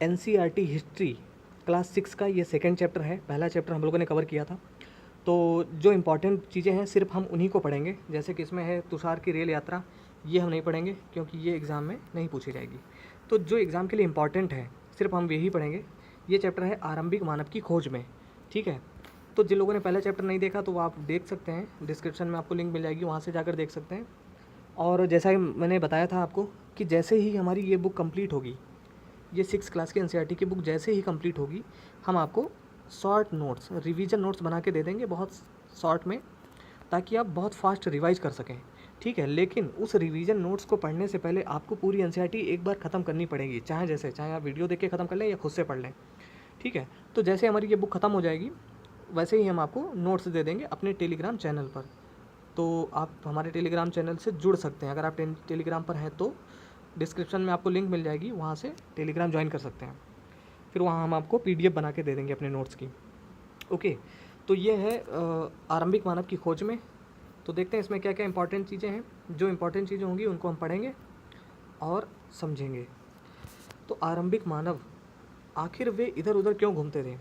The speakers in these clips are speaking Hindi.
एनसीईआरटी हिस्ट्री क्लास 6 का ये सेकंड चैप्टर है। पहला चैप्टर हम लोगों ने कवर किया था। तो जो इम्पॉर्टेंट चीज़ें हैं सिर्फ हम उन्हीं को पढ़ेंगे। जैसे कि इसमें है तुषार की रेल यात्रा, ये हम नहीं पढ़ेंगे क्योंकि ये एग्ज़ाम में नहीं पूछी जाएगी। तो जो एग्ज़ाम के लिए इम्पॉर्टेंट है सिर्फ हम यही पढ़ेंगे। ये चैप्टर है आरंभिक मानव की खोज में, ठीक है। तो जिन लोगों ने पहला चैप्टर नहीं देखा तो वो आप देख सकते हैं, डिस्क्रिप्शन में आपको लिंक मिल जाएगी, वहाँ से जाकर देख सकते हैं। और जैसा कि मैंने बताया था आपको कि जैसे ही हमारी ये बुक कंप्लीट होगी, ये 6 क्लास की एनसीईआरटी की बुक जैसे ही कंप्लीट होगी, हम आपको शॉर्ट नोट्स, रिवीजन नोट्स बना के दे देंगे बहुत शॉर्ट में, ताकि आप बहुत फास्ट रिवाइज कर सकें, ठीक है। लेकिन उस रिवीजन नोट्स को पढ़ने से पहले आपको पूरी एनसीईआरटी एक बार ख़त्म करनी पड़ेगी, चाहे आप वीडियो देख के ख़त्म कर लें या खुद से पढ़ लें, ठीक है। तो जैसे हमारी ये बुक ख़त्म हो जाएगी वैसे ही हम आपको नोट्स दे देंगे अपने टेलीग्राम चैनल पर। तो आप हमारे टेलीग्राम चैनल से जुड़ सकते हैं। अगर आप टेलीग्राम पर हैं तो डिस्क्रिप्शन में आपको लिंक मिल जाएगी, वहाँ से टेलीग्राम ज्वाइन कर सकते हैं। फिर वहाँ हम आपको पीडीएफ बना के दे देंगे अपने नोट्स की। ओके, तो ये है आरंभिक मानव की खोज में। तो देखते हैं इसमें क्या क्या इंपॉर्टेंट चीज़ें हैं। जो इंपॉर्टेंट चीज़ें होंगी उनको हम पढ़ेंगे और समझेंगे। तो आरंभिक मानव, आखिर वे इधर उधर क्यों घूमते थे?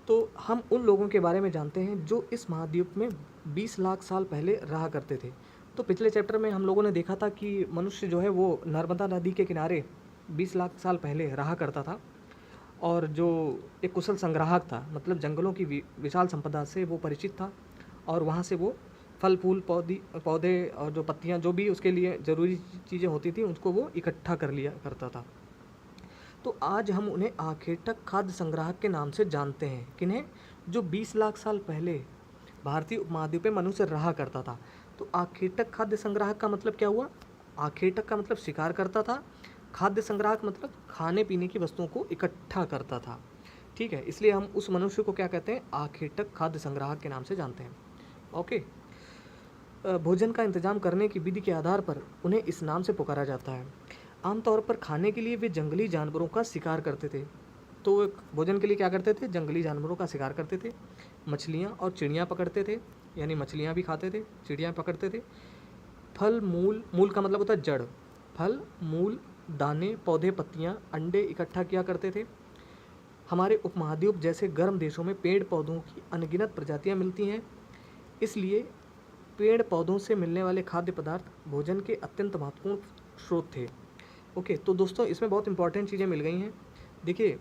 तो हम उन लोगों के बारे में जानते हैं जो इस महाद्वीप में 20 लाख साल पहले रहा करते थे। तो पिछले चैप्टर में हम लोगों ने देखा था कि मनुष्य जो है वो नर्मदा नदी के किनारे 20 लाख साल पहले रहा करता था, और जो एक कुशल संग्राहक था, मतलब जंगलों की विशाल संपदा से वो परिचित था, और वहाँ से वो फल फूल पौधे और जो पत्तियाँ, जो भी उसके लिए ज़रूरी चीज़ें होती थी, उसको वो इकट्ठा कर लिया करता था। तो आज हम उन्हें आखेटक खाद्य संग्राहक के नाम से जानते हैं। किन्हें? जो 20 लाख साल पहले भारतीय उपमहाद्वीप में मनुष्य रहा करता था। तो आखेटक खाद्य संग्राहक का मतलब क्या हुआ? आखेटक का मतलब शिकार करता था, खाद्य संग्राहक मतलब खाने पीने की वस्तुओं को इकट्ठा करता था, ठीक है। इसलिए हम उस मनुष्य को क्या कहते हैं? आखेटक खाद्य संग्राहक के नाम से जानते हैं। ओके, भोजन का इंतजाम करने की विधि के आधार पर उन्हें इस नाम से पुकारा जाता है। आमतौर पर खाने के लिए वे जंगली जानवरों का शिकार करते थे। तो भोजन के लिए क्या करते थे? जंगली जानवरों का शिकार करते थे। मछलियाँ और चिड़ियाँ पकड़ते थे, यानी मछलियाँ भी खाते थे, चिड़ियाँ पकड़ते थे। फल मूल, मूल का मतलब होता है जड़, फल मूल, दाने, पौधे, पत्तियाँ, अंडे इकट्ठा किया करते थे। हमारे उपमहाद्वीप जैसे गर्म देशों में पेड़ पौधों की अनगिनत प्रजातियाँ मिलती हैं, इसलिए पेड़ पौधों से मिलने वाले खाद्य पदार्थ भोजन के अत्यंत महत्वपूर्ण स्रोत थे। ओके, तो दोस्तों इसमें बहुत इंपॉर्टेंट चीज़ें मिल गई हैं। देखिए,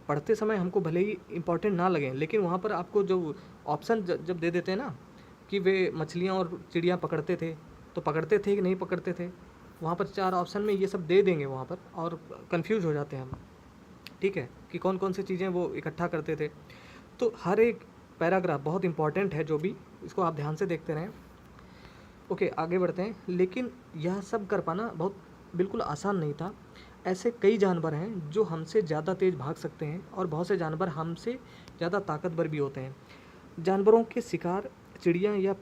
पढ़ते समय हमको भले ही इंपॉर्टेंट ना लगें, लेकिन वहाँ पर आपको जो ऑप्शन जब दे देते हैं ना कि वे मछलियाँ और चिड़ियाँ पकड़ते थे, तो पकड़ते थे कि नहीं पकड़ते थे, वहाँ पर 4 ऑप्शन में ये सब दे देंगे वहाँ पर, और कंफ्यूज हो जाते हैं हम, ठीक है, कि कौन कौन सी चीज़ें वो इकट्ठा करते थे। तो हर एक पैराग्राफ बहुत इंपॉर्टेंट है, जो भी, इसको आप ध्यान से देखते रहें। ओके, आगे बढ़ते हैं। लेकिन यह सब कर पाना बिल्कुल आसान नहीं था। ऐसे कई जानवर हैं जो हमसे ज़्यादा तेज़ भाग सकते हैं, और बहुत से जानवर हमसे ज़्यादा ताकतवर भी होते हैं। जानवरों के शिकार, चिड़ियाँ या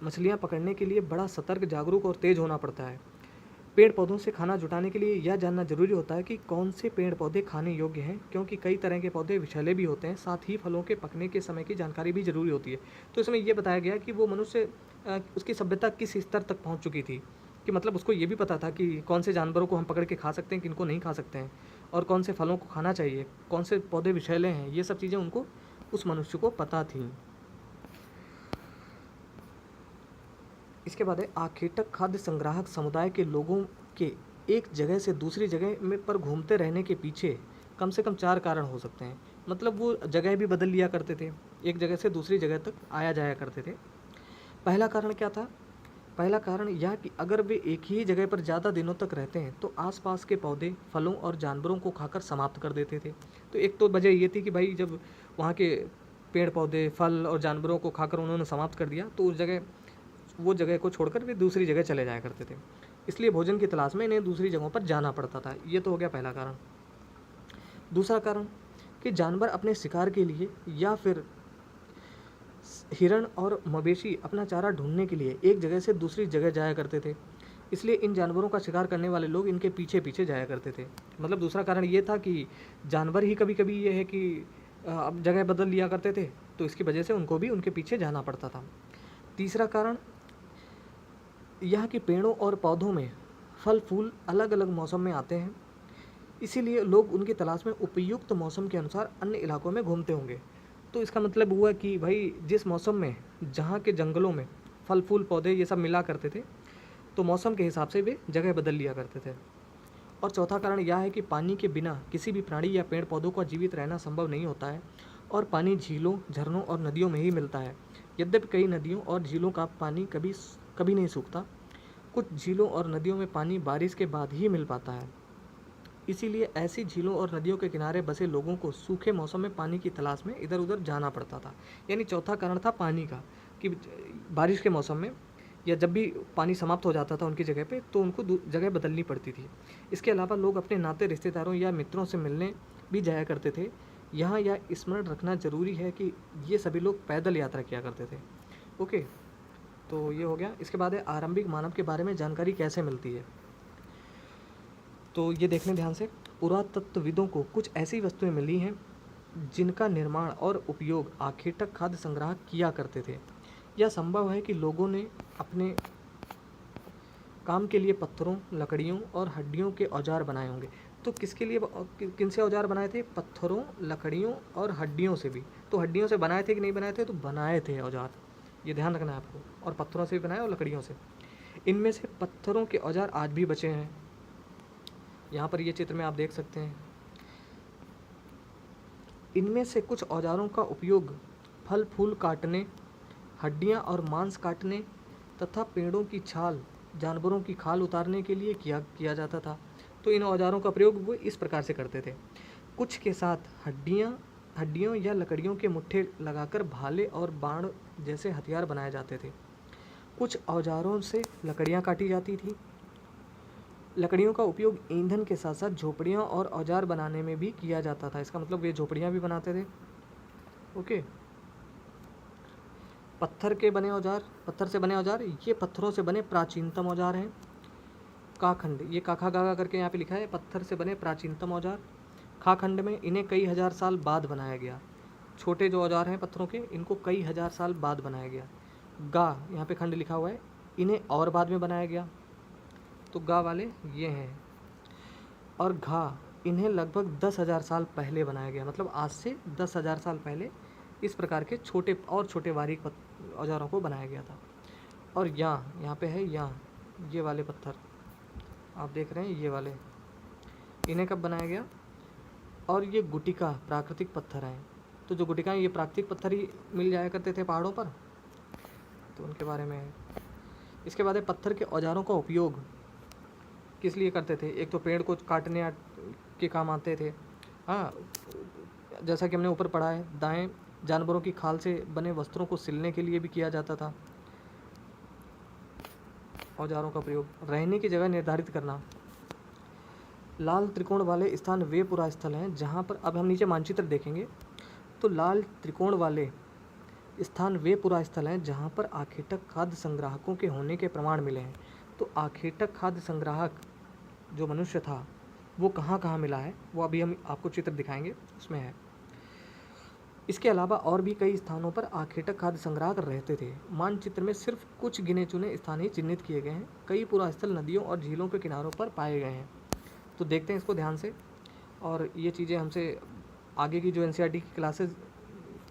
मछलियाँ पकड़ने के लिए बड़ा सतर्क, जागरूक और तेज़ होना पड़ता है। पेड़ पौधों से खाना जुटाने के लिए यह जानना जरूरी होता है कि कौन से पेड़ पौधे खाने योग्य हैं, क्योंकि कई तरह के पौधे विषैले भी होते हैं। साथ ही फलों के पकने के समय की जानकारी भी जरूरी होती है। तो इसमें यह बताया गया कि वो मनुष्य, उसकी सभ्यता किस स्तर तक पहुंच चुकी थी, कि मतलब उसको ये भी पता था कि कौन से जानवरों को हम पकड़ के खा सकते हैं, किनको नहीं खा सकते हैं, और कौन से फलों को खाना चाहिए, कौन से पौधे विषैले हैं, ये सब चीज़ें उनको, उस मनुष्य को पता थी। इसके बाद है आखेटक खाद्य संग्राहक समुदाय के लोगों के एक जगह से दूसरी जगह में पर घूमते रहने के पीछे कम से कम 4 कारण हो सकते हैं। मतलब वो जगह भी बदल लिया करते थे, एक जगह से दूसरी जगह तक आया जाया करते थे। पहला कारण क्या था? पहला कारण यह कि अगर वे एक ही जगह पर ज़्यादा दिनों तक रहते हैं तो आसपास के पौधे, फलों और जानवरों को खाकर समाप्त कर देते थे। तो एक तो वजह ये थी कि भाई जब वहाँ के पेड़ पौधे, फल और जानवरों को खाकर उन्होंने समाप्त कर दिया, तो वो जगह को छोड़कर वे दूसरी जगह चले जाया करते थे। इसलिए भोजन की तलाश में इन्हें दूसरी जगहों पर जाना पड़ता था। ये तो हो गया पहला कारण। दूसरा कारण कि जानवर अपने शिकार के लिए या फिर हिरण और मवेशी अपना चारा ढूंढने के लिए एक जगह से दूसरी जगह जाया करते थे। इसलिए इन जानवरों का शिकार करने वाले लोग इनके पीछे पीछे जाया करते थे। मतलब दूसरा कारण ये था कि जानवर ही कभी कभी ये है कि अब जगह बदल लिया करते थे, तो इसकी वजह से उनको भी उनके पीछे जाना पड़ता था। तीसरा कारण यह कि पेड़ों और पौधों में फल फूल अलग अलग मौसम में आते हैं। इसीलिए लोग उनकी तलाश में उपयुक्त मौसम के अनुसार अन्य इलाकों में घूमते होंगे। तो इसका मतलब हुआ कि भाई जिस मौसम में जहाँ के जंगलों में फल फूल पौधे ये सब मिला करते थे, तो मौसम के हिसाब से वे जगह बदल लिया करते थे। और चौथा कारण यह है कि पानी के बिना किसी भी प्राणी या पेड़ पौधों का जीवित रहना संभव नहीं होता है, और पानी झीलों, झरनों और नदियों में ही मिलता है। यद्यपि कई नदियों और झीलों का पानी कभी कभी नहीं सूखता, कुछ झीलों और नदियों में पानी बारिश के बाद ही मिल पाता है। इसीलिए ऐसी झीलों और नदियों के किनारे बसे लोगों को सूखे मौसम में पानी की तलाश में इधर उधर जाना पड़ता था। यानी चौथा कारण था पानी का, कि बारिश के मौसम में या जब भी पानी समाप्त हो जाता था उनकी जगह पे, तो उनको जगह बदलनी पड़ती थी। इसके अलावा लोग अपने नाते रिश्तेदारों या मित्रों से मिलने भी जाया करते थे। यहाँ यह स्मरण रखना जरूरी है कि ये सभी लोग पैदल यात्रा किया करते थे। ओके, तो ये हो गया। इसके बाद है आरंभिक मानव के बारे में जानकारी कैसे मिलती है। तो ये देखने ध्यान से, पुरातत्वविदों को कुछ ऐसी वस्तुएं मिली हैं जिनका निर्माण और उपयोग आखेटक खाद्य संग्राहक किया करते थे। यह संभव है कि लोगों ने अपने काम के लिए पत्थरों, लकड़ियों और हड्डियों के औजार बनाए होंगे। तो किसके लिए, किन से औजार बनाए थे? पत्थरों, लकड़ियों और हड्डियों से भी। तो हड्डियों से बनाए थे कि नहीं बनाए थे? तो बनाए थे औजार, ये ध्यान रखना है आपको। और पत्थरों से भी बनाए और लकड़ियों से। इनमें से पत्थरों के औजार आज भी बचे हैं। यहाँ पर ये चित्र में आप देख सकते हैं। इनमें से कुछ औजारों का उपयोग फल फूल काटने, हड्डियाँ और मांस काटने तथा पेड़ों की छाल, जानवरों की खाल उतारने के लिए किया जाता था। तो इन औजारों का प्रयोग वो इस प्रकार से करते थे। कुछ के साथ हड्डियों या लकड़ियों के मुट्ठे लगाकर भाले और बाण जैसे हथियार बनाए जाते थे। कुछ औजारों से लकड़ियाँ काटी जाती थी। लकड़ियों का उपयोग ईंधन के साथ साथ झोपड़ियाँ और औजार बनाने में भी किया जाता था। इसका मतलब वे झोपड़ियाँ भी बनाते थे। ओके, पत्थर से बने औजार, ये पत्थरों से बने प्राचीनतम औजार हैं। काखंड, ये काखा गागा करके यहाँ पे लिखा है, पत्थर से बने प्राचीनतम औजार। खाखंड में इन्हें कई हजार साल बाद बनाया गया। छोटे जो औजार हैं पत्थरों के, इनको कई हजार साल बाद बनाया गया। गा, यहाँ पे खंड लिखा हुआ है, इन्हें और बाद में बनाया गया। तो गा वाले ये हैं। और घा, इन्हें लगभग 10,000 साल पहले बनाया गया। मतलब आज से 10,000 साल पहले इस प्रकार के छोटे बारीक औजारों को बनाया गया था। और यहाँ पे है ये वाले पत्थर आप देख रहे हैं, ये वाले, इन्हें कब बनाया गया? और ये गुटिका प्राकृतिक पत्थर हैं। तो जो गुटिका ये प्राकृतिक पत्थर ही मिल जाया करते थे पहाड़ों पर, तो उनके बारे में है। इसके बाद है पत्थर के औजारों का उपयोग किस लिए करते थे? एक तो पेड़ को काटने के काम आते थे। हाँ, जैसा कि हमने ऊपर पढ़ा है, दाएं जानवरों की खाल से बने वस्त्रों को सिलने के लिए भी किया जाता था। औजारों का प्रयोग, रहने की जगह निर्धारित करना। लाल त्रिकोण वाले स्थान वे पुरा स्थल हैं जहाँ पर, अब हम नीचे मानचित्र देखेंगे, तो लाल त्रिकोण वाले स्थान वे पुरा स्थल हैं जहाँ पर आखेटक खाद्य संग्राहकों के होने के प्रमाण मिले हैं। तो आखेटक खाद्य संग्राहक जो मनुष्य था वो कहाँ कहाँ मिला है, वो अभी हम आपको चित्र दिखाएंगे, उसमें है। इसके अलावा और भी कई स्थानों पर आखेटक खाद्य संग्राहक रहते थे। मानचित्र में सिर्फ कुछ गिने चुने स्थान ही चिन्हित किए गए हैं। कई पुरा स्थल नदियों और झीलों के किनारों पर पाए गए हैं। तो देखते हैं इसको ध्यान से, और ये चीज़ें हमसे आगे की जो एनसीईआरटी की क्लासेस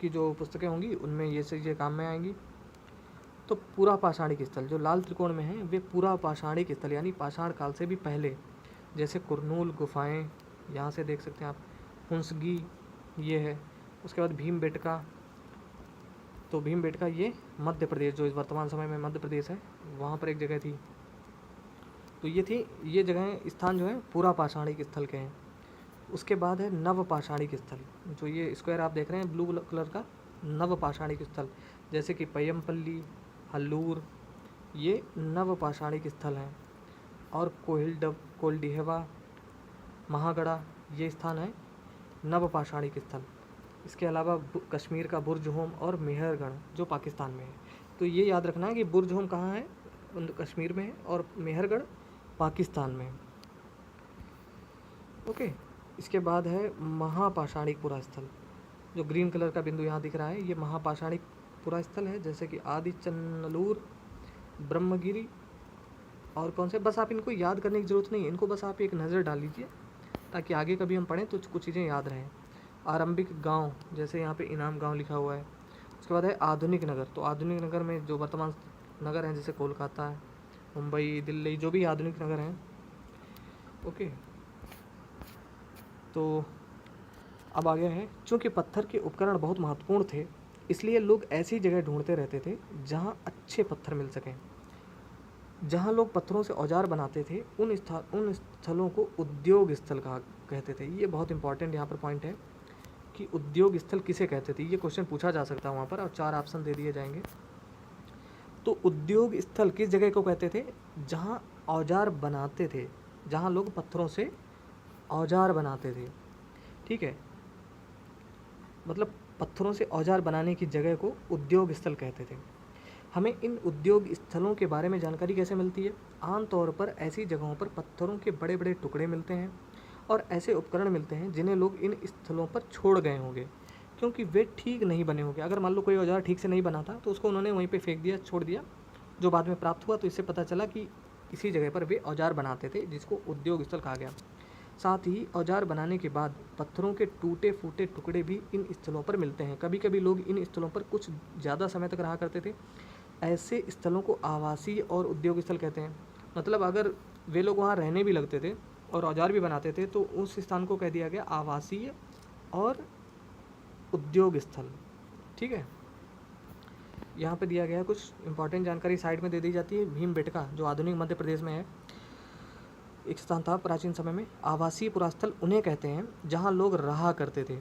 की जो पुस्तकें होंगी उनमें ये चीज़ें काम में आएंगी। तो पूरा पाषाणिक स्थल जो लाल त्रिकोण में है, वे पूरा पाषाणिक स्थल यानी पाषाण काल से भी पहले, जैसे कुरनूल गुफाएं, यहाँ से देख सकते हैं आप, हुंसगी ये है। उसके बाद भीमबेटका, तो भीमबेटका ये मध्य प्रदेश, जो इस वर्तमान समय में मध्य प्रदेश है, वहाँ पर एक जगह थी। तो ये जगह स्थान जो है पूरा पाषाणिक स्थल के हैं। उसके बाद है नव पाषाणिक स्थल, जो ये स्क्वायर आप देख रहे हैं ब्लू कलर का, नव पाषाणिक स्थल, जैसे कि पय्यमपल्ली, हल्लूर, ये नव पाषाणिक स्थल हैं। और कोल्डिहेवा, महागढ़ा, ये स्थान है नव पाषाणिक स्थल। इसके अलावा कश्मीर का बुर्जहोम और मेहरगढ़ जो पाकिस्तान में है। तो ये याद रखना है कि बुर्जहोम कहाँ है, कश्मीर में है, और मेहरगढ़ पाकिस्तान में। ओके, इसके बाद है महापाषाणिक पुरा स्थल, जो ग्रीन कलर का बिंदु यहाँ दिख रहा है, ये महापाषाणिक पुरा स्थल है, जैसे कि आदिचनलूर, ब्रह्मगिरी, और कौन से, बस आप इनको याद करने की ज़रूरत नहीं है, इनको बस आप एक नज़र डाल लीजिए, ताकि आगे कभी हम पढ़ें तो कुछ चीज़ें याद रहें। आरंभिक गांव, जैसे यहाँ पे इनाम गांव लिखा हुआ है। उसके बाद है आधुनिक नगर, तो आधुनिक नगर में जो वर्तमान नगर हैं जैसे कोलकाता है, मुंबई, दिल्ली, जो भी आधुनिक नगर हैं। ओके, तो अब आ गया है, चूँकि पत्थर के उपकरण बहुत महत्वपूर्ण थे इसलिए लोग ऐसी जगह ढूंढते रहते थे जहाँ अच्छे पत्थर मिल सकें। जहाँ लोग पत्थरों से औजार बनाते थे उन स्थलों को उद्योग स्थल कहा कहते थे। ये बहुत इंपॉर्टेंट यहाँ पर पॉइंट है कि उद्योग स्थल किसे कहते थे। ये क्वेश्चन पूछा जा सकता है वहाँ पर, और 4 ऑप्शन दे दिए जाएंगे। तो उद्योग स्थल किस जगह को कहते थे? जहाँ औजार बनाते थे, जहाँ लोग पत्थरों से औजार बनाते थे। ठीक है, मतलब पत्थरों से औजार बनाने की जगह को उद्योग स्थल कहते थे। हमें इन उद्योग स्थलों के बारे में जानकारी कैसे मिलती है? आमतौर पर ऐसी जगहों पर पत्थरों के बड़े बड़े टुकड़े मिलते हैं और ऐसे उपकरण मिलते हैं जिन्हें लोग इन स्थलों पर छोड़ गए होंगे क्योंकि वे ठीक नहीं बने होंगे। अगर मान लो कोई औजार ठीक से नहीं बना था तो उसको उन्होंने वहीं पे फेंक दिया, छोड़ दिया, जो बाद में प्राप्त हुआ तो इससे पता चला कि इसी जगह पर वे औजार बनाते थे, जिसको उद्योग स्थल कहा गया। साथ ही औजार बनाने के बाद पत्थरों के टूटे फूटे टुकड़े भी इन स्थलों पर मिलते हैं। कभी कभी लोग इन स्थलों पर कुछ ज़्यादा समय तक रहा करते थे। ऐसे स्थलों को आवासीय और उद्योग स्थल कहते हैं। मतलब अगर वे लोग वहाँ रहने भी लगते थे और औजार भी बनाते थे तो उस स्थान को कह दिया गया आवासीय और उद्योग स्थल। ठीक है, यहाँ पे दिया गया है कुछ इंपॉर्टेंट जानकारी साइड में दे दी जाती है। भीमबेटका, जो आधुनिक मध्य प्रदेश में है, एक स्थान था प्राचीन समय में। आवासीय पुरास्थल उन्हें कहते हैं जहाँ लोग रहा करते थे।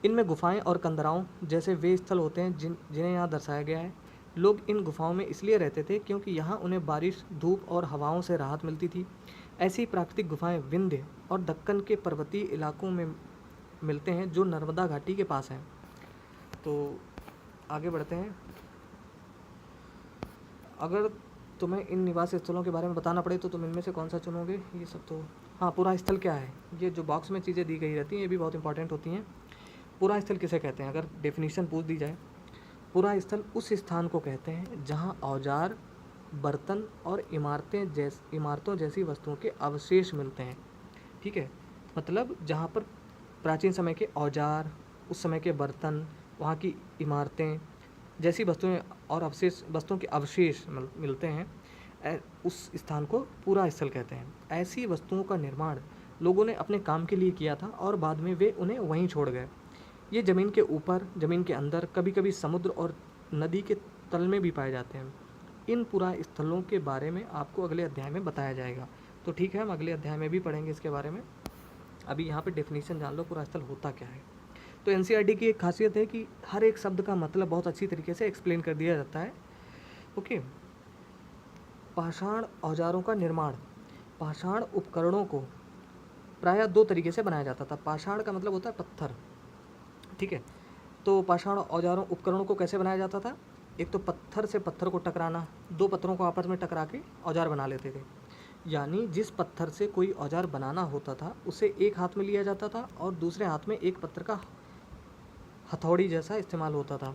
इनमें गुफाएं और कंदराओं जैसे वे स्थल होते हैं जिन्हें यहाँ दर्शाया गया है। लोग इन गुफाओं में इसलिए रहते थे क्योंकि यहाँ उन्हें बारिश, धूप और हवाओं से राहत मिलती थी। ऐसी प्राकृतिक गुफाएं विंध्य और दक्कन के पर्वतीय इलाकों में मिलते हैं जो नर्मदा घाटी के पास हैं। तो आगे बढ़ते हैं। अगर तुम्हें इन निवास स्थलों के बारे में बताना पड़े तो तुम इनमें से कौन सा चुनोगे? ये सब तो हाँ, पुरा स्थल क्या है? ये जो बॉक्स में चीज़ें दी गई रहती हैं ये भी बहुत इंपॉर्टेंट होती हैं। पुरा स्थल किसे कहते हैं? अगर डेफिनेशन पूछ दी जाए, पुरा स्थल उस स्थान को कहते हैं जहाँ औजार, बर्तन और इमारतों जैसी वस्तुओं के अवशेष मिलते हैं। ठीक है, मतलब जहाँ पर प्राचीन समय के औजार, उस समय के बर्तन, वहाँ की इमारतें जैसी वस्तुएं और वस्तुओं के अवशेष मिलते हैं, उस स्थान को पूरा स्थल कहते हैं। ऐसी वस्तुओं का निर्माण लोगों ने अपने काम के लिए किया था और बाद में वे उन्हें वहीं छोड़ गए। ये ज़मीन के ऊपर, ज़मीन के अंदर, कभी कभी समुद्र और नदी के तल में भी पाए जाते हैं। इन पुरा स्थलों के बारे में आपको अगले अध्याय में बताया जाएगा। तो ठीक है, हम अगले अध्याय में भी पढ़ेंगे इसके बारे में। अभी यहाँ पे डेफिनेशन जान लो, पुरा स्थल होता क्या है। तो एनसीईआरटी की एक खासियत है कि हर एक शब्द का मतलब बहुत अच्छी तरीके से एक्सप्लेन कर दिया जाता है। ओके, पाषाण औजारों का निर्माण। पाषाण उपकरणों को प्रायः 2 तरीके से बनाया जाता था। पाषाण का मतलब होता है पत्थर। ठीक है, तो पाषाण औजारों उपकरणों को कैसे बनाया जाता था? एक तो पत्थर से पत्थर को टकराना, 2 पत्थरों को आपस में टकरा के औजार बना लेते थे। यानी जिस पत्थर से कोई औजार बनाना होता था उसे एक हाथ में लिया जाता था और दूसरे हाथ में एक पत्थर का हथौड़ी जैसा इस्तेमाल होता था।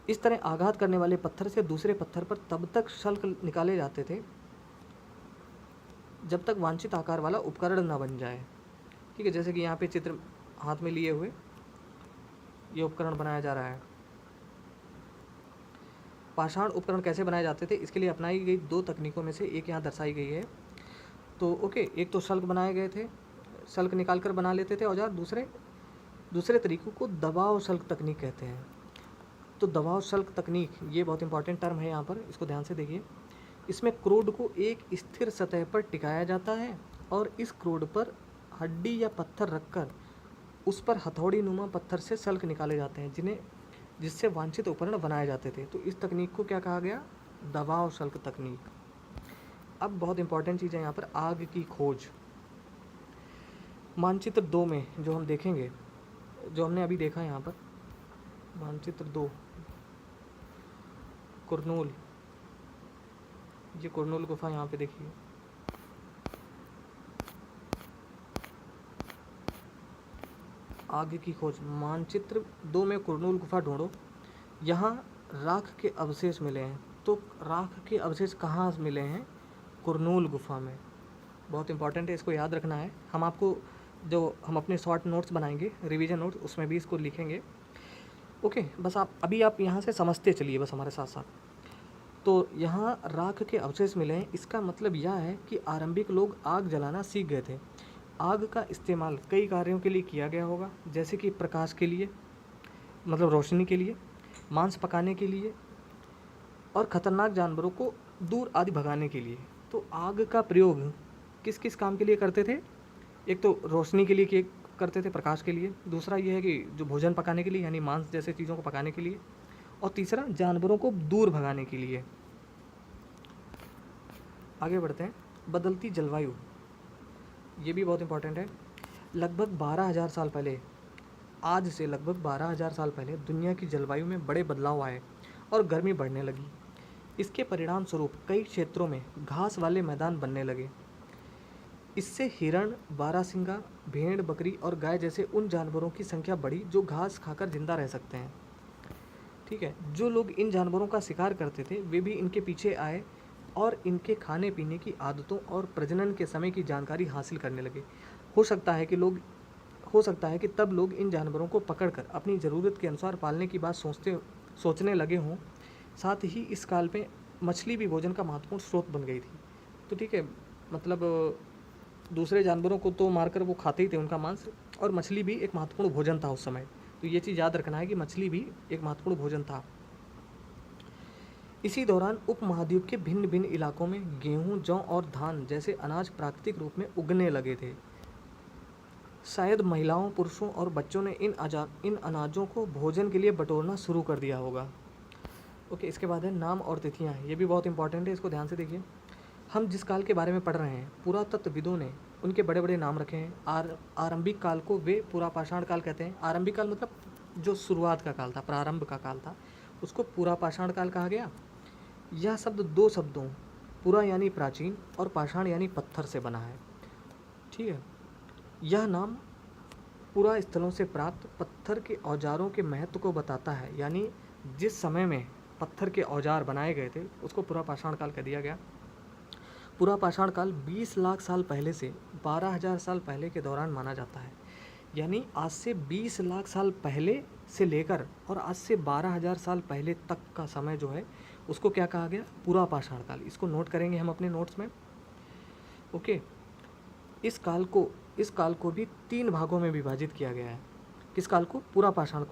इस तरह आघात करने वाले पत्थर से दूसरे पत्थर पर तब तक शल्क निकाले जाते थे जब तक वांछित आकार वाला उपकरण न बन जाए। ठीक है, जैसे कि यहाँ पे चित्र हाथ में लिए हुए ये उपकरण बनाया जा रहा है। पाषाण उपकरण कैसे बनाए जाते थे, इसके लिए अपनाई गई 2 तकनीकों में से एक यहाँ दर्शाई गई है। तो ओके, एक तो शल्क बनाए गए थे, शल्क निकाल कर बना लेते थे औजार। दूसरे तरीकों को दबाव शल्क तकनीक कहते हैं। तो दबाव शल्क तकनीक, ये बहुत इंपॉर्टेंट टर्म है यहाँ पर, इसको ध्यान से देखिए। इसमें क्रूड को एक स्थिर सतह पर टिकाया जाता है और इस क्रूड पर हड्डी या पत्थर रखकर उस पर हथौड़ी नुमा पत्थर से शल्क निकाले जाते हैं जिससे वांछित उपकरण बनाए जाते थे। तो इस तकनीक को क्या कहा गया? दबाव शल्क तकनीक। अब बहुत इंपॉर्टेंट चीज़ है यहाँ पर, आग की खोज। मानचित्र 2 में जो हम देखेंगे, जो हमने अभी देखा यहाँ पर, मानचित्र 2, कुरनूल, ये कुरनूल गुफा यहाँ पे देखिए। आग की खोज, मानचित्र 2 में कुरनूल गुफा ढूंढो। यहाँ राख के अवशेष मिले हैं। तो राख के अवशेष कहाँ मिले हैं? कुरनूल गुफा में। बहुत इंपॉर्टेंट है, इसको याद रखना है। हम आपको जो हम अपने शॉर्ट नोट्स बनाएंगे, रिवीजन नोट्स, उसमें भी इसको लिखेंगे। ओके, बस आप यहाँ से समझते चलिए बस हमारे साथ साथ। तो यहाँ राख के अवशेष मिले हैं, इसका मतलब यह है कि आरंभिक लोग आग जलाना सीख गए थे। आग का इस्तेमाल कई कार्यों के लिए किया गया होगा, जैसे कि प्रकाश के लिए, मतलब रोशनी के लिए, मांस पकाने के लिए और ख़तरनाक जानवरों को दूर आदि भगाने के लिए। तो आग का प्रयोग किस किस काम के लिए करते थे? एक तो रोशनी के लिए करते थे, प्रकाश के लिए। दूसरा ये है कि जो भोजन पकाने के लिए, यानी मांस जैसे चीज़ों को पकाने के लिए। और तीसरा जानवरों को दूर भगाने के लिए। आगे बढ़ते हैं। बदलती जलवायु, ये भी बहुत इंपॉर्टेंट है। लगभग 12,000 साल पहले, आज से लगभग 12,000 साल पहले दुनिया की जलवायु में बड़े बदलाव आए और गर्मी बढ़ने लगी। इसके परिणाम स्वरूप कई क्षेत्रों में घास वाले मैदान बनने लगे। इससे हिरण, बारहसिंगा, भेड़, बकरी और गाय जैसे उन जानवरों की संख्या बढ़ी जो घास खाकर जिंदा रह सकते हैं। ठीक है, जो लोग इन जानवरों का शिकार करते थे वे भी इनके पीछे आए और इनके खाने पीने की आदतों और प्रजनन के समय की जानकारी हासिल करने लगे। हो सकता है कि तब लोग इन जानवरों को पकड़कर अपनी ज़रूरत के अनुसार पालने की बात सोचने लगे हों। साथ ही इस काल में मछली भी भोजन का महत्वपूर्ण स्रोत बन गई थी। तो ठीक है, मतलब दूसरे जानवरों को तो मारकर वो खाते ही थे उनका मांस, और मछली भी एक महत्वपूर्ण भोजन था उस समय। तो ये चीज़ याद रखना है कि मछली भी एक महत्वपूर्ण भोजन था। इसी दौरान उपमहाद्वीप के भिन्न भिन्न इलाकों में गेहूं, जौ और धान जैसे अनाज प्राकृतिक रूप में उगने लगे थे। शायद महिलाओं, पुरुषों और बच्चों ने इन अनाजों को भोजन के लिए बटोरना शुरू कर दिया होगा। ओके, इसके बाद है नाम और तिथियाँ। ये भी बहुत इंपॉर्टेंट है, इसको ध्यान से देखिए। हम जिस काल के बारे में पढ़ रहे हैं, पुरातत्वविदों ने उनके बड़े बड़े नाम रखे हैं। आरंभिक काल को वे पुरापाषाण काल कहते हैं। आरंभिक काल मतलब जो शुरुआत का काल था, प्रारंभ का काल था, उसको पुरापाषाण काल कहा गया। यह शब्द दो शब्दों, पुरा यानी प्राचीन और पाषाण यानी पत्थर से बना है। ठीक है, यह नाम पुरा स्थलों से प्राप्त पत्थर के औजारों के महत्व को बताता है। यानी जिस समय में पत्थर के औजार बनाए गए थे उसको पुरापाषाण काल कह दिया गया। पुरापाषाण काल 20 लाख साल पहले से 12,000 साल पहले के दौरान माना जाता है। यानी आज से 20 लाख साल पहले से लेकर और आज से 12,000 साल पहले तक का समय जो है उसको क्या कहा गया? पुरापाषाण काल। इसको नोट करेंगे हम अपने नोट्स में। ओके, इस काल को भी 3 भागों में विभाजित किया गया है। किस काल को? पुरापाषाण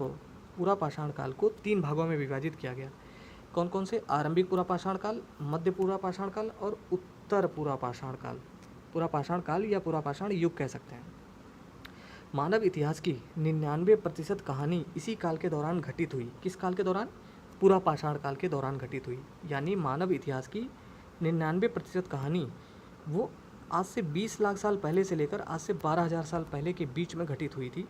काल को 3 भागों में विभाजित किया गया। कौन कौन से? आरंभिक पुरापाषाण काल, मध्य पुरापाषाण काल और उत्तर पुरापाषाण काल। पुरापाषाण काल या पुरापाषाण युग कह सकते हैं। मानव इतिहास की 99% कहानी इसी काल के दौरान घटित हुई। किस काल के दौरान? पुरापाषाण काल के दौरान घटित हुई। यानी मानव इतिहास की 99% कहानी वो आज से 20 लाख साल पहले से लेकर आज से 12,000 साल पहले के बीच में घटित हुई थी।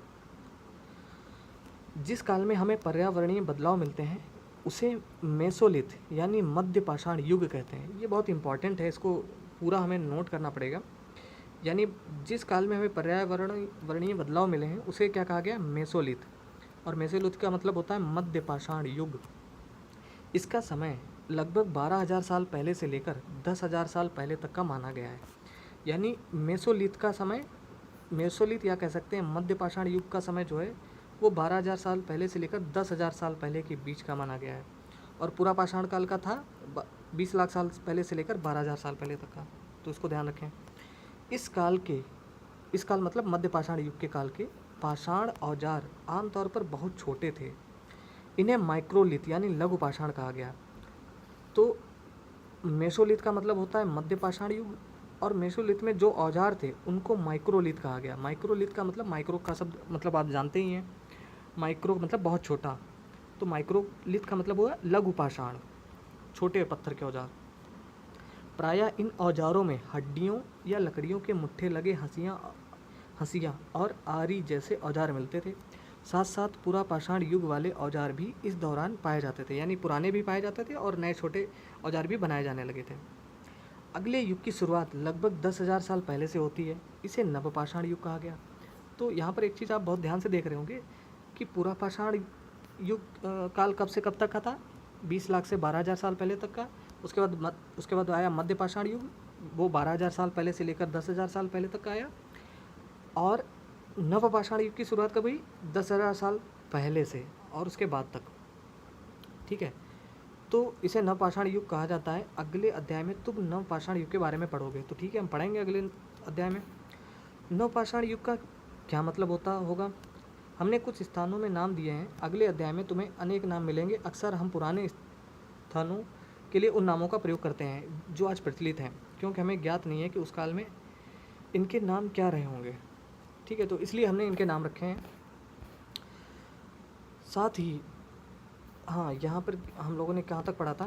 जिस काल में हमें पर्यावरणीय बदलाव मिलते हैं उसे मेसोलिथ यानी मध्य पाषाण युग कहते हैं। ये बहुत इंपॉर्टेंट है, इसको पूरा हमें नोट करना पड़ेगा। यानी जिस काल में हमें पर्यावरणीय बदलाव मिले हैं उसे क्या कहा गया? मेसोलिथ। और मेसोलिथ का मतलब होता है मध्य पाषाण युग। इसका समय लगभग 12,000 साल पहले से लेकर 10,000 साल पहले तक का माना गया है। यानी मेसोलिथ का समय, मेसोलिथ या कह सकते हैं मध्य पाषाण युग का समय जो है वो 12,000 साल पहले से लेकर 10,000 साल पहले के बीच का माना गया है। और पुरापाषाण काल का था 20 लाख साल पहले से लेकर 12,000 साल पहले तक का। तो इसको ध्यान रखें। इस काल मतलब मध्य पाषाण युग के काल के पाषाण औजार आमतौर पर बहुत छोटे थे। इन्हें माइक्रोलिथ यानी लघु पाषाण कहा गया। तो मेसोलिथ का मतलब होता है मध्य पाषाण युग, और मेसोलिथ में जो औजार थे उनको माइक्रोलिथ कहा गया। माइक्रोलिथ का मतलब, माइक्रो का शब्द मतलब आप जानते ही हैं, माइक्रो मतलब बहुत छोटा। तो माइक्रोलिथ का मतलब हुआ लघु पाषाण, छोटे पत्थर के औजार। प्रायः इन औजारों में हड्डियों या लकड़ियों के मुट्ठे लगे हंसियाँ और आरी जैसे औजार मिलते थे। साथ साथ पुरापाषाण युग वाले औजार भी इस दौरान पाए जाते थे। यानी पुराने भी पाए जाते थे और नए छोटे औजार भी बनाए जाने लगे थे। अगले युग की शुरुआत लगभग 10,000 साल पहले से होती है। इसे नवपाषाण युग कहा गया। तो यहाँ पर एक चीज़ आप बहुत ध्यान से देख रहे होंगे कि पुरापाषाण युग काल कब से कब तक का था? 20 लाख से 12,000 साल पहले तक का। उसके बाद आया मध्य पाषाण युग वो 12,000 साल पहले से लेकर 10,000 साल पहले तक का आया। और नवपाषाण युग की शुरुआत कब हुई? 10,000 साल पहले से और उसके बाद तक। ठीक है, तो इसे नवपाषाण युग कहा जाता है। अगले अध्याय में तुम नवपाषाण युग के बारे में पढ़ोगे, तो ठीक है, हम पढ़ेंगे अगले अध्याय में। नवपाषाण युग का क्या मतलब होता होगा? हमने कुछ स्थानों में नाम दिए हैं, अगले अध्याय में तुम्हें अनेक नाम मिलेंगे। अक्सर हम पुराने स्थानों के लिए उन नामों का प्रयोग करते हैं जो आज प्रचलित हैं, क्योंकि हमें ज्ञात नहीं है कि उस काल में इनके नाम क्या रहे होंगे। ठीक है, तो इसलिए हमने इनके नाम रखे हैं। साथ ही हाँ, यहाँ पर हम लोगों ने कहाँ तक पढ़ा था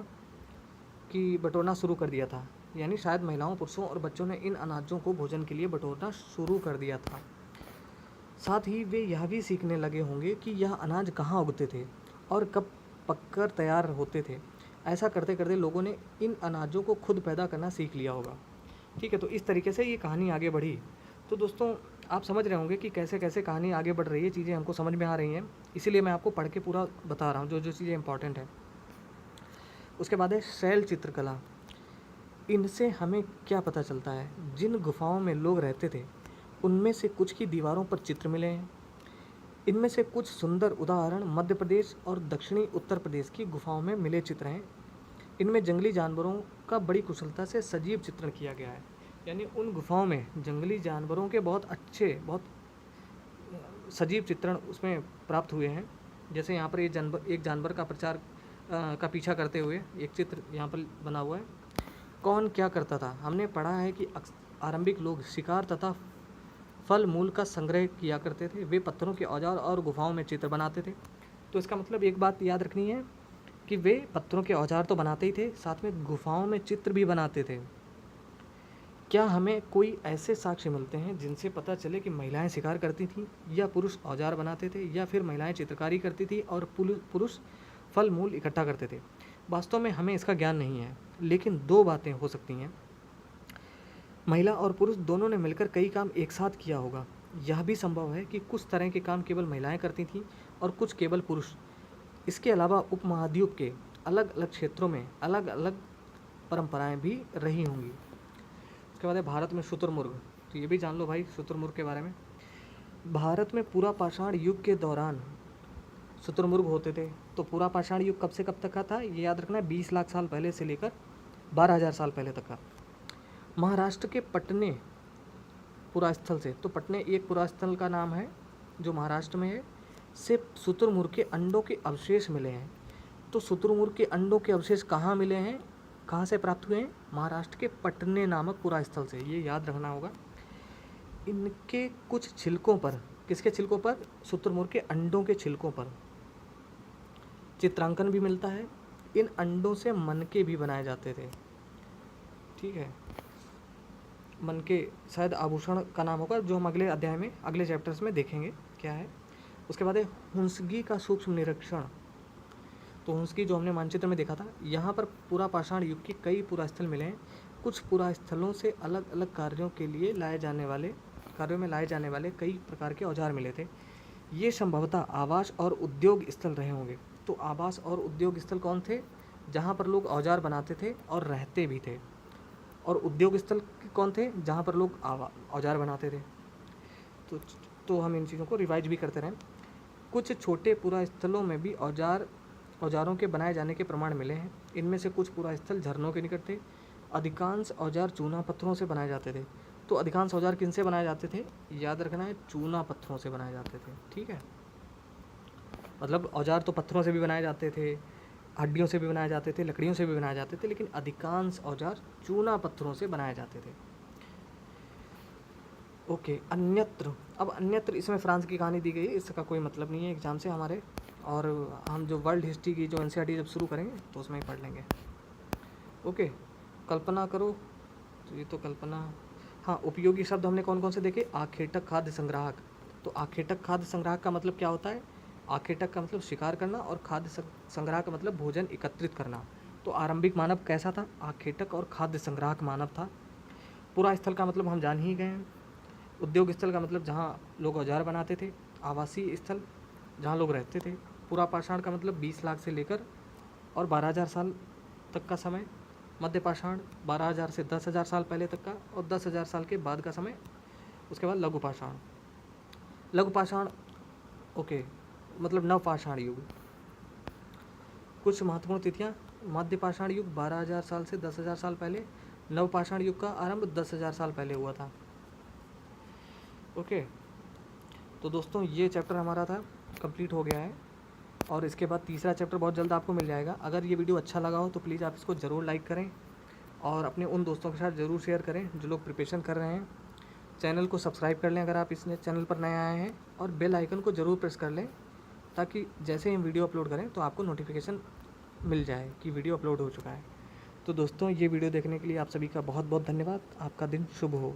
कि बटोरना शुरू कर दिया था, यानी शायद महिलाओं, पुरुषों और बच्चों ने इन अनाजों को भोजन के लिए बटोरना शुरू कर दिया था। साथ ही वे यह भी सीखने लगे होंगे कि यह अनाज कहाँ उगते थे और कब पककर तैयार होते थे। ऐसा करते करते लोगों ने इन अनाजों को खुद पैदा करना सीख लिया होगा। ठीक है, तो इस तरीके से ये कहानी आगे बढ़ी। तो दोस्तों, आप समझ रहे होंगे कि कैसे कैसे कहानी आगे बढ़ रही है, चीज़ें हमको समझ में आ रही हैं, इसीलिए मैं आपको पढ़ के पूरा बता रहा हूँ जो जो चीज़ें इंपॉर्टेंट हैं। उसके बाद है शैल चित्रकला। इनसे हमें क्या पता चलता है? जिन गुफाओं में लोग रहते थे उनमें से कुछ की दीवारों पर चित्र मिले हैं। इनमें से कुछ सुंदर उदाहरण मध्य प्रदेश और दक्षिणी उत्तर प्रदेश की गुफाओं में मिले चित्र हैं। इनमें जंगली जानवरों का बड़ी कुशलता से सजीव चित्रण किया गया है, यानी उन गुफाओं में जंगली जानवरों के बहुत अच्छे, बहुत सजीव चित्रण उसमें प्राप्त हुए हैं। जैसे यहाँ पर एक जानवर का प्रचार का पीछा करते हुए एक चित्र यहाँ पर बना हुआ है। कौन क्या करता था? हमने पढ़ा है कि आरंभिक लोग शिकार तथा फल मूल का संग्रह किया करते थे। वे पत्थरों के औजार और गुफाओं में चित्र बनाते थे। तो इसका मतलब एक बात याद रखनी है कि वे पत्थरों के औजार तो बनाते ही थे, साथ में गुफाओं में चित्र भी बनाते थे। क्या हमें कोई ऐसे साक्ष्य मिलते हैं जिनसे पता चले कि महिलाएं शिकार करती थीं या पुरुष औजार बनाते थे, या फिर महिलाएं चित्रकारी करती थी और पुरुष फल मूल इकट्ठा करते थे? वास्तव में हमें इसका ज्ञान नहीं है, लेकिन दो बातें हो सकती हैं। महिला और पुरुष दोनों ने मिलकर कई काम एक साथ किया होगा। यह भी संभव है कि कुछ तरह के काम केवल महिलाएं करती थीं और कुछ केवल पुरुष। इसके अलावा उपमहाद्वीप के अलग अलग क्षेत्रों में अलग अलग परंपराएं भी रही होंगी। उसके बाद है भारत में शुतुरमुर्ग। तो ये भी जान लो भाई शुतुरमुर्ग के बारे में। भारत में पूरा पाषाण युग के दौरान शुतुरमुर्ग होते थे। तो पूरा पाषाण युग कब से कब तक का था? ये याद रखना है, 20 लाख साल पहले से लेकर 12,000 साल पहले तक का। महाराष्ट्र के पटने पुरास्थल से, तो पटने एक पुरास्थल का नाम है जो महाराष्ट्र में है, से शुतुरमुर्ग के अंडों के अवशेष मिले हैं। तो शुतुरमुर्ग के अंडों के अवशेष कहाँ मिले हैं, कहाँ से प्राप्त हुए हैं? महाराष्ट्र के पटने नामक पुरास्थल से, ये याद रखना होगा। इनके कुछ छिलकों पर, किसके छिलकों पर? शुतुरमुर्ग के अंडों के छिलकों पर चित्रांकन भी मिलता है। इन अंडों से मनके भी बनाए जाते थे। ठीक है, मनके शायद आभूषण का नाम होगा, जो हम अगले अध्याय में, अगले चैप्टर्स में देखेंगे क्या है। उसके बाद है हुंसगी का सूक्ष्म निरीक्षण। तो हुंसगी जो हमने मानचित्र में देखा था, यहाँ पर पूरा पाषाण युग की कई पुरास्थल मिले हैं। कुछ पुरास्थलों से अलग अलग कार्यों में लाए जाने वाले कई प्रकार के औजार मिले थे। ये संभवतः आवास और उद्योग स्थल रहे होंगे। तो आवास और उद्योग स्थल कौन थे? जहाँ पर लोग औजार बनाते थे और रहते भी थे। और उद्योग स्थल कौन थे? जहाँ पर लोग औजार बनाते थे। तो हम इन चीज़ों को रिवाइज भी करते रहें। कुछ छोटे पुरास्थलों में भी औजारों के बनाए जाने के प्रमाण मिले हैं। इनमें से कुछ पुरास्थल झरनों के निकट थे। अधिकांश औजार चूना पत्थरों से बनाए जाते थे। तो अधिकांश औजार किन से बनाए जाते थे? याद रखना है, चूना पत्थरों से बनाए जाते थे। ठीक है, मतलब औजार तो पत्थरों से भी बनाए जाते थे, हड्डियों से भी बनाए जाते थे, लकड़ियों से भी बनाए जाते थे, लेकिन अधिकांश औजार चूना पत्थरों से बनाए जाते थे। ओके, अन्यत्र। अब अन्यत्र, इसमें फ्रांस की कहानी दी गई है, इसका कोई मतलब नहीं है एग्जाम से हमारे, और हम जो वर्ल्ड हिस्ट्री की जो एनसीईआरटी जब शुरू करेंगे तो उसमें ही पढ़ लेंगे। ओके, कल्पना करो। तो ये तो कल्पना, हाँ, उपयोगी शब्द हमने कौन कौन से देखे? आखेटक, खाद्य संग्राहक। तो आखेटक खाद्य संग्राहक का मतलब क्या होता है? आखेटक का मतलब शिकार करना और खाद्य संग्रह का मतलब भोजन एकत्रित करना। तो आरंभिक मानव कैसा था? आखेटक और खाद्य संग्राहक मानव था। पूरा स्थल का मतलब हम जान ही गए हैं। उद्योग स्थल का मतलब जहाँ लोग औजार बनाते थे। आवासीय स्थल जहाँ लोग रहते थे। पूरा पाषाण का मतलब 20 लाख से लेकर और 12,000 साल तक का समय। मध्य पाषाण 12,000 से 10,000 साल पहले तक का, और 10,000 साल के बाद का समय। उसके बाद लघु पाषाण। लघु पाषाण ओके, मतलब नवपाषाण युग। कुछ महत्वपूर्ण तिथियाँ: मध्य पाषाण युग 12,000 साल से 10,000 साल पहले। नवपाषाण युग का आरंभ 10,000 साल पहले हुआ था। ओके, तो दोस्तों ये चैप्टर हमारा था, कंप्लीट हो गया है। और इसके बाद तीसरा चैप्टर बहुत जल्द आपको मिल जाएगा। अगर ये वीडियो अच्छा लगा हो तो प्लीज़ आप इसको ज़रूर लाइक करें और अपने उन दोस्तों के साथ ज़रूर शेयर करें जो लोग प्रिपरेशन कर रहे हैं। चैनल को सब्सक्राइब कर लें अगर आप इस चैनल पर नए आए हैं, और बेल आइकन को ज़रूर प्रेस कर लें ताकि जैसे ही हम वीडियो अपलोड करें तो आपको नोटिफिकेशन मिल जाए कि वीडियो अपलोड हो चुका है। तो दोस्तों ये वीडियो देखने के लिए आप सभी का बहुत बहुत धन्यवाद। आपका दिन शुभ हो।